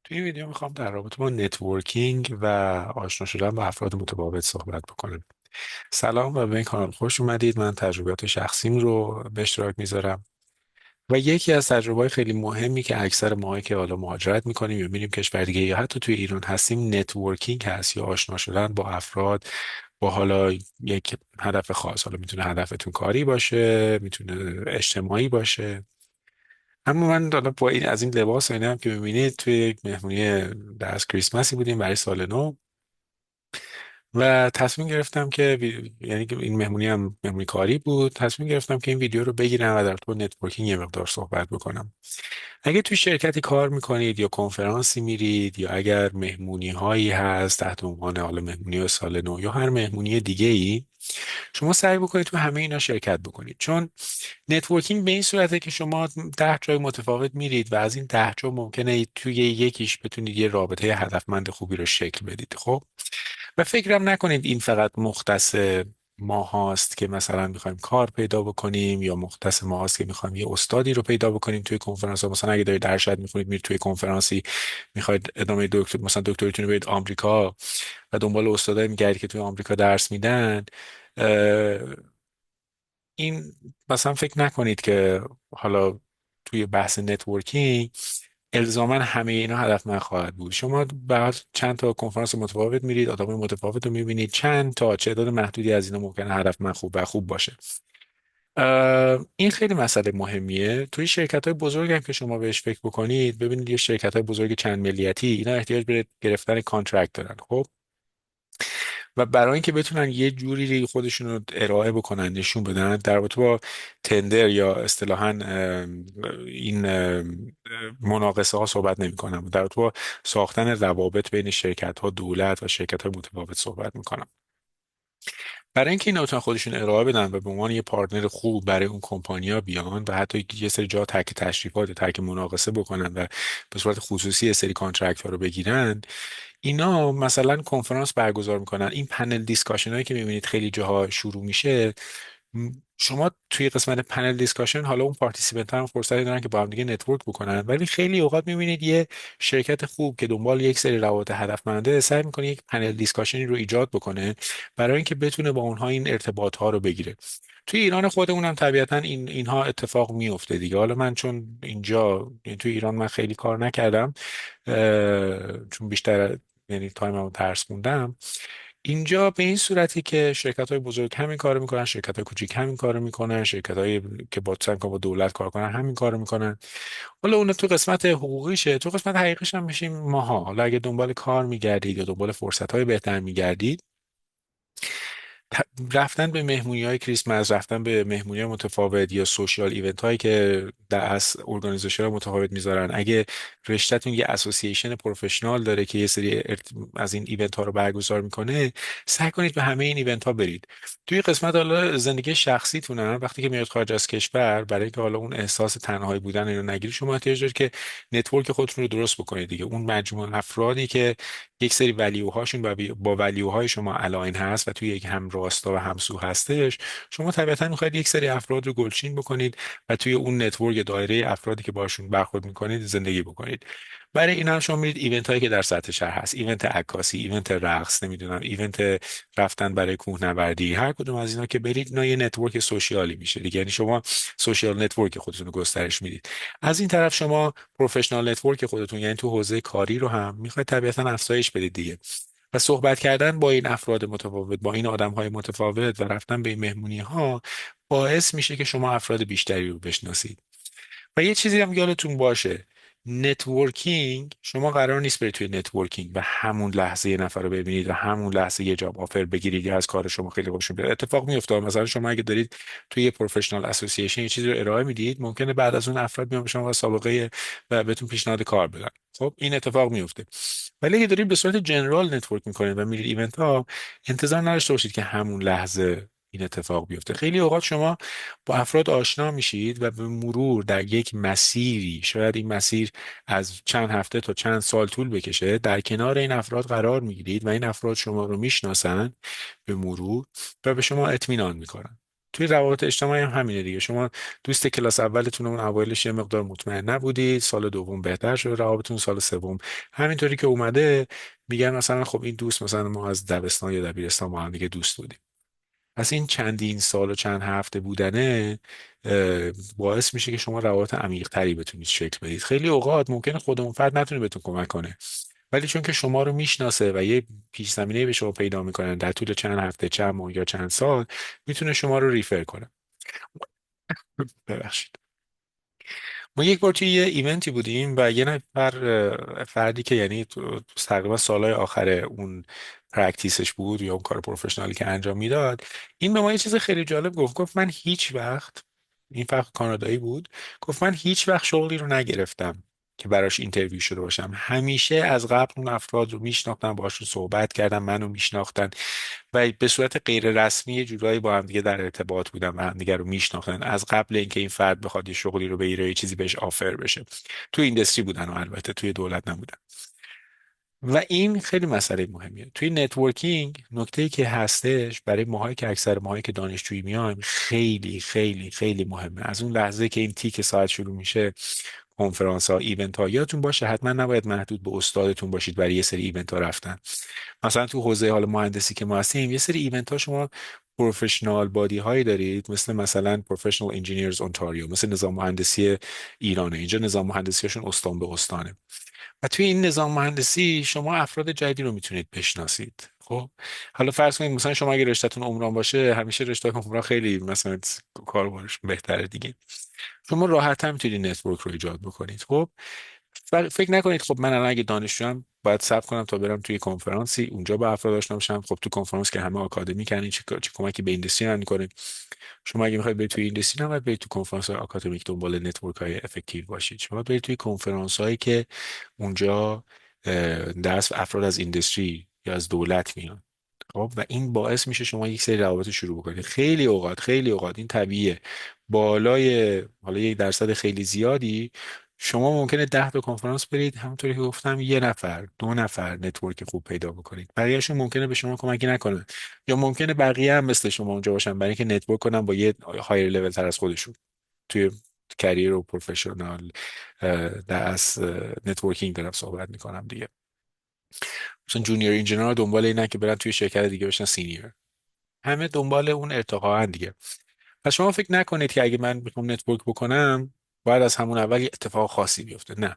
توی این ویدیو میخوام در رابطه با نتورکینگ و آشنا شدن با افراد متفاوت صحبت بکنم. سلام و به این کانال خوش اومدید. من تجربیات شخصیم رو به اشتراک میذارم و یکی از تجربه‌های خیلی مهمی که اکثر ماهایی که حالا مهاجرت میکنیم یا میریم کشور دیگه یا حتی توی ایران هستیم نتورکینگ هست، یا آشنا شدن با افراد با حالا یک هدف خاص. حالا میتونه هدفتون کاری باشه، میتونه اجتماعی باشه. اما من حالا با این از این لباس و اینا هم که میبینید توی یک مهمونی در از کریسمسی بودیم برای سال نو و تصمیم گرفتم که یعنی که این مهمونی هم مهمونی کاری بود، تصمیم گرفتم که این ویدیو رو بگیرم و در تو نتورکینگ یه مقدار صحبت بکنم. اگه توی شرکتی کار میکنید یا کنفرانسی میرید یا اگر مهمونی هایی هست تحت عنوان حالا مهمونی سال نو یا هر مهمونی دیگه ای، شما سعی بکنید تو همه اینا شرکت بکنید. چون نتورکینگ به این صورته که شما 10 جای متفاوت میرید و از این 10 جا ممکنه توی یکیش بتونید یه رابطه هدفمند خوبی رو شکل بدید. خب، و فکرم نکنید این فقط مختص ما هاست که مثلا میخوایم کار پیدا بکنیم یا مختص ما هاست که میخوایم یه استادی رو پیدا بکنیم توی کنفرانس ها. مثلا اگه دارید ارشد میخونید میرید توی کنفرانسی، میخواید ادامه دکتر، مثلا دکتریتون رو برید آمریکا و دنبال استادایی میگردید که توی آمریکا درس میدن. این مثلا فکر نکنید که حالا توی بحث نتورکینگ الزاما همه اینا هدفمند خواهد بود. شما بعد چند تا کنفرانس متفاوت میرید، آدمای متفاوت رو میبینید، چند تا تعداد محدودی از اینا ممکنه هدفمند خوب باشه. این خیلی مسئله مهمیه توی شرکت های بزرگ هم که شما بهش فکر بکنید. ببینید یه شرکت های بزرگ چند ملیتی اینا احتیاج به گرفتن کانترکت دارن. خب، و برای اینکه بتونن یه جوری خودشون رو ارائه بکنن، نشون بدن در رابطه با تندر یا اصطلاحاً این مناقصه ها صحبت نمی کنم، در رابطه با ساختن روابط بین شرکت ها، دولت و شرکت های متفاوت صحبت میکنم. برای اینکه اینا بتونن خودشون ارائه بدن و به عنوان یه پارتنر خوب برای اون کمپانیا بیان و حتی یه سری جا تک تشریفات، تک مناقصه بکنن و به صورت خصوصی یه سری کانترکت ها رو بگیرن، اینا مثلا کنفرانس برگزار میکنن. این پنل دیسکاشن هایی که میبینید خیلی جاها شروع میشه، شما توی قسمت پنل دیسکاشن حالا اون پارتیسیپنت هم فرصتی دارن که با هم دیگه نتورک بکنن، ولی خیلی اوقات میبینید یه شرکت خوب که دنبال یک سری روابط هدفمنده سعی میکنه یک پنل دیسکاشنی رو ایجاد بکنه برای اینکه بتونه با اونها این ارتباط ها رو بگیره. توی ایران خودمون هم طبیعتا اینها اتفاق میفته دیگه. حالا من چون اینجا یعنی توی ایران من خیلی کار نکردم، چون بیشتر یعنی تایممو درس خوندم. اینجا به این صورتی که شرکت های بزرگ همین کارو میکنن، شرکت های کوچیک همین کارو میکنن، شرکت های که با سعی می‌کنن با دولت کار کنن همین کارو میکنن. حالا اون تو قسمت حقوقیشه، تو قسمت حقیقیش هم میشیم ماها. حالا اگه دنبال کار میگردید یا دنبال فرصت های بهتر میگردید، رفتن به مهمونی های کریسمس، رفتن به مهمونی های متفاوت یا سوشیال ایونت هایی که در از ارگانیزیشن های متفاوت میذارن، اگه رشتهتون یه اسوسییشن پروفشنال داره که یه سری از این ایونت ها رو برگزار میکنه، سعی کنید به همه این ایونت ها برید. توی قسمت حالا زندگی شخصیتونم وقتی که میاد خارج از کشور، برای اینکه حالا اون احساس تنهایی بودن رو نگیرید، شما احتیاج دارید که نتورک خودتون رو درست بکنید دیگه. اون مجموعه افرادی که یک سری ولیوهاشون با ولیوهای شما الاین هست و توی یک هم راستا و همسو هستش، شما طبیعتا میخواید یک سری افراد رو گلچین بکنید و توی اون نتورک دایره افرادی که باشون برخورد میکنید زندگی بکنید. برای این هم شما میرید ایونت هایی که در سطح شهر هست، ایونت عکاسی، ایونت رقص، نمیدونم ایونت رفتن برای کوهنوردی، هر کدوم از اینا که برید اینا یه نتورک سوشیالی میشه دیگه. یعنی شما سوشیال نتورک خودتون رو گسترش میدید. از این طرف شما پروفشنال نتورک خودتون یعنی تو حوزه کاری رو هم میخواید طبیعتا افزایش بدید دیگه. و صحبت کردن با این افراد متفاوت، با این آدم های متفاوت و رفتن به این مهمونی ها باعث میشه که شما افراد بیشتری رو بشناسید. و یه چیزی هم یادتون باشه، نتورکینگ، شما قرار نیست برید توی نتورکینگ و همون لحظه یه نفر رو ببینید و همون لحظه یه جاب آفر بگیرید یا از کار شما خیلی خوشتون بیاد. اتفاق میفته مثلا شما اگه دارید توی یه پروفشنال اسوسییشن یه چیزی رو ارائه میدید، ممکنه بعد از اون افراد بیان به شما سابقه و بهتون پیشنهاد کار بدن. خب این اتفاق میفته. ولی اگه دارید به صورت جنرال نتورک میکنید و میرید ایونت ها، انتظار نداشته باشید که همون لحظه این اتفاق بیفته. خیلی اوقات شما با افراد آشنا میشید و به مرور در یک مسیری، شاید این مسیر از چند هفته تا چند سال طول بکشه، در کنار این افراد قرار میگیرید و این افراد شما رو میشناسن به مرور و به شما اطمینان میکنن. توی روابط اجتماعی هم همینه دیگه. شما دوست کلاس اولتون اون اوایلش یه مقدار مطمئن نبودید، سال دوم بهتر شد روابطتون، سال سوم همینطوری که اومده میگن مثلا خب این دوست مثلا ما از دبستان یا دبیرستان ما هم دیگه دوست بودیم. پس این چندین سال و چند هفته بودنه باعث میشه که شما روابط عمیق تری بتونید شکل بدید. خیلی اوقات ممکنه خود اون فرد نتونه بهتون کمک کنه، ولی چون که شما رو میشناسه و یه پیش زمینه به شما پیدا میکنن در طول چند هفته، چند ماه یا چند سال، میتونه شما رو ریفر کنه. ببخشید. ما یک بار توی یه ایونتی بودیم و یه نفر فردی که یعنی تقریبا سالهای آخر اون پرکتیسش بود یا اون کار پروفشنالی که انجام میداد، این به ما یه چیز خیلی جالب گفت من هیچ وقت، این فقط کانادایی بود، گفت من هیچ وقت شغلی رو نگرفتم که براش اینترویو شده باشم. همیشه از قبل اون افراد رو میشناختم، باهاشون صحبت کردم، منو میشناختن و به صورت غیر رسمی یه جورایی با هم دیگه در ارتباط بودن و هم دیگه رو میشناختن از قبل اینکه این فرد بخواد یه شغلی رو بگیره، یه چیزی بهش آفر بشه. تو اینداستری بودن و البته توی دولت نبودن. و این خیلی مسئله مهمیه توی نتورکینگ. نکته‌ای که هستش برای ماهایی که اکثر ماهایی که دانشجویی میایم خیلی خیلی خیلی مهمه. از اون لحظه که این تیک ساعت شروع میشه، کنفرانس ها، ایونت ها، یادتون باشه حتما نباید محدود به استادتون باشید برای یه سری ایونت ها رفتن. مثلا تو حوزه حال مهندسی که ما هستیم، یه سری ایونت ها شما پروفشنال بادی هایی دارید، مثلا پروفشنال انجینیرز اونتاریو، مثل نظام مهندسی ایرانه. اینجا نظام مهندسیشون استان به استانه و توی این نظام مهندسی شما افراد جدیدی رو میتونید بشناسید. خب حالا فرض کنید مثلا شما اگه رشتهتون عمران باشه، همیشه رشته عمران خیلی مثلا کاربردش بهتره دیگه. شما راحت هم میتونید نتورک رو ایجاد بکنید. خب فکر نکنید خب من الان اگه دانشجوام باید صبر کنم تا برم توی کنفرانسی اونجا با افراد آشنا بشم. خب تو کنفرانس که همه آکادمی کنین، چه کمکی به اینداستری میکنه. شما اگه میخواید برید توی اینداستری نباید برید تو کنفرانس های آکادمیک دنبال نتورک های افکتیو باشید. شما باید برید توی کنفرانس هایی که اونجا دست افراد از اینداستری یا از دولت میان. خب و این باعث میشه شما یک سری روابط شروع بکنید. خیلی اوقات این طبیعیه. بالای حالا یک درصد خیلی زیادی شما ممکنه 10 تا کنفرانس برید، همونطوری که گفتم یه نفر دو نفر نتورک خوب پیدا بکنید، بقیه‌شون ممکنه به شما کمکی نکنن، یا ممکنه بقیه هم مثل شما اونجا باشن برای اینکه نتورک کنن با یه هایر لول تر از خودشون توی کریر و پروفشنال. در از نتورکینگ دارم صحبت میکنم دیگه. مثلا جونیور انجینیر دنبال اینن که برن توی شرکت دیگه بشن سینیر، همه دنبال اون ارتقا دیگه. پس شما فکر نکنید که اگه من میخوام نتورک بکنم باید از همون اول یه اتفاق خاصی بیفته. نه،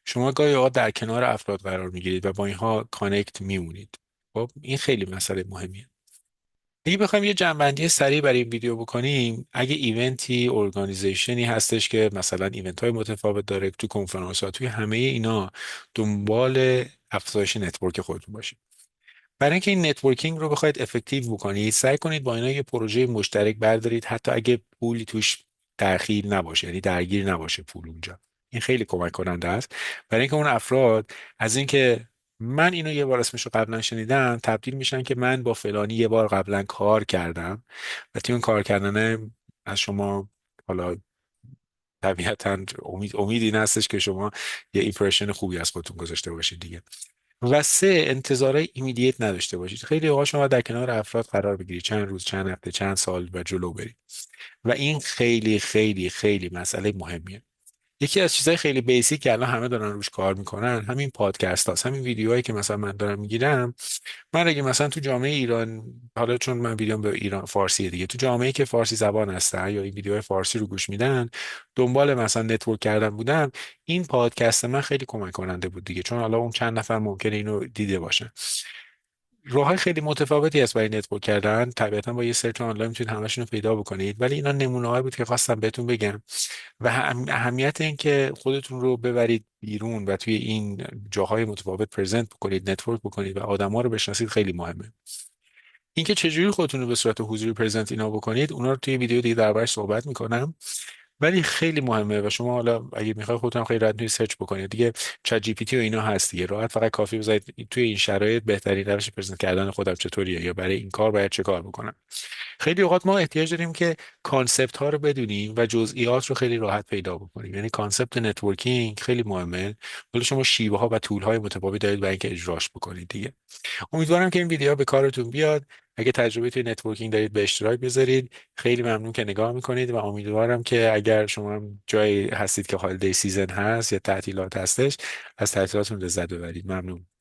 شما گاهی اوقات در کنار افراد قرار میگیرید و با اینها کانکت میمونید. خب این خیلی مسئله مهمیه. اگه بخوایم یه جنبندی سریع برای این ویدیو بکنیم، اگه ایونتی، ارگانیزیشنی هستش که مثلا ایونت های متفاوت داره، تو کنفرانس ها، توی همه اینا دنبال افزایش نتورک خودتون باشید. برای اینکه این نتورکینگ رو بخواید افکتیو بکنید، سعی کنید با اینا یه پروژه مشترک بردارید، حتی اگه پولی توش دخیل نباشه، یعنی درگیر نباشه پول اونجا. این خیلی کمک کننده است برای اینکه اون افراد از اینکه من اینو یه بار اسمش رو قبلا شنیدم، تبدیل میشن که من با فلانی یه بار قبلا کار کردم و توی اون کار کردنه از شما حالا طبیعتا امید این هستش که شما یه ایمپرشن خوبی از خودتون گذاشته باشید دیگه. و سه، انتظارهای ایمیدیت نداشته باشید. خیلی اوقات شما در کنار افراد قرار بگیرید، چند روز، چند هفته، چند سال و جلو برید و این خیلی خیلی خیلی مسئله مهمیه. یکی از چیزهای خیلی بیسیک که الان همه دارن روش کار میکنن همین پادکست هاست، همین ویدیوهایی که مثلا من دارم میگیرم. من اگه مثلا تو جامعه ایران، حالا چون من ویدیوم به ایران فارسی دیگه، تو جامعه‌ای که فارسی زبان هستن یا این ویدیوهای فارسی رو گوش میدن، دنبال مثلا نتورک کردن بودم، این پادکست من خیلی کمک کننده بود دیگه، چون حالا اون چند نفر ممکنه اینو دیده باشن. راههای خیلی متفاوتی هست برای نتورک کردن، طبیعتا با یه سرچ آنلاین میتونید همشون رو پیدا بکنید، ولی اینا نمونه بود که خواستم بهتون بگم. و اهمیت این که خودتون رو ببرید بیرون و توی این جاهای متفاوت پرزنت بکنید، نتورک بکنید و آدما رو بشناسید خیلی مهمه. اینکه چجوری خودتون رو به صورت حضوری پرزنت اینا بکنید، اونا رو توی ویدیو دیگه دربارش صحبت میکنم. ولی خیلی مهمه و شما حالا اگه میخواید خودتون خیلی راحت سرچ بکنید دیگه، چت جی پی تی و اینا هست دیگه، راحت فقط کافی بزنید توی این شرایط بهترین روش پرزنت کردن خودم چطوریه یا برای این کار باید چه کار بکنم. خیلی اوقات ما احتیاج داریم که کانسپت ها رو بدونیم و جزئیات رو خیلی راحت پیدا بکنیم. یعنی کانسپت نتورکینگ خیلی مهمه، ولی شما شیوه ها و طول های متفاوتی دارید برای اینکه اجراش بکنید دیگه. امیدوارم که این ویدیو به کارتون بیاد. اگه تجربه توی نتورکینگ دارید به اشتراک بذارید. خیلی ممنون که نگاه میکنید و امیدوارم که اگر شما هم جایی هستید که هالیدی سیزن هست یا تعطیلات هستش، از تعطیلاتون لذت ببرید. ممنون.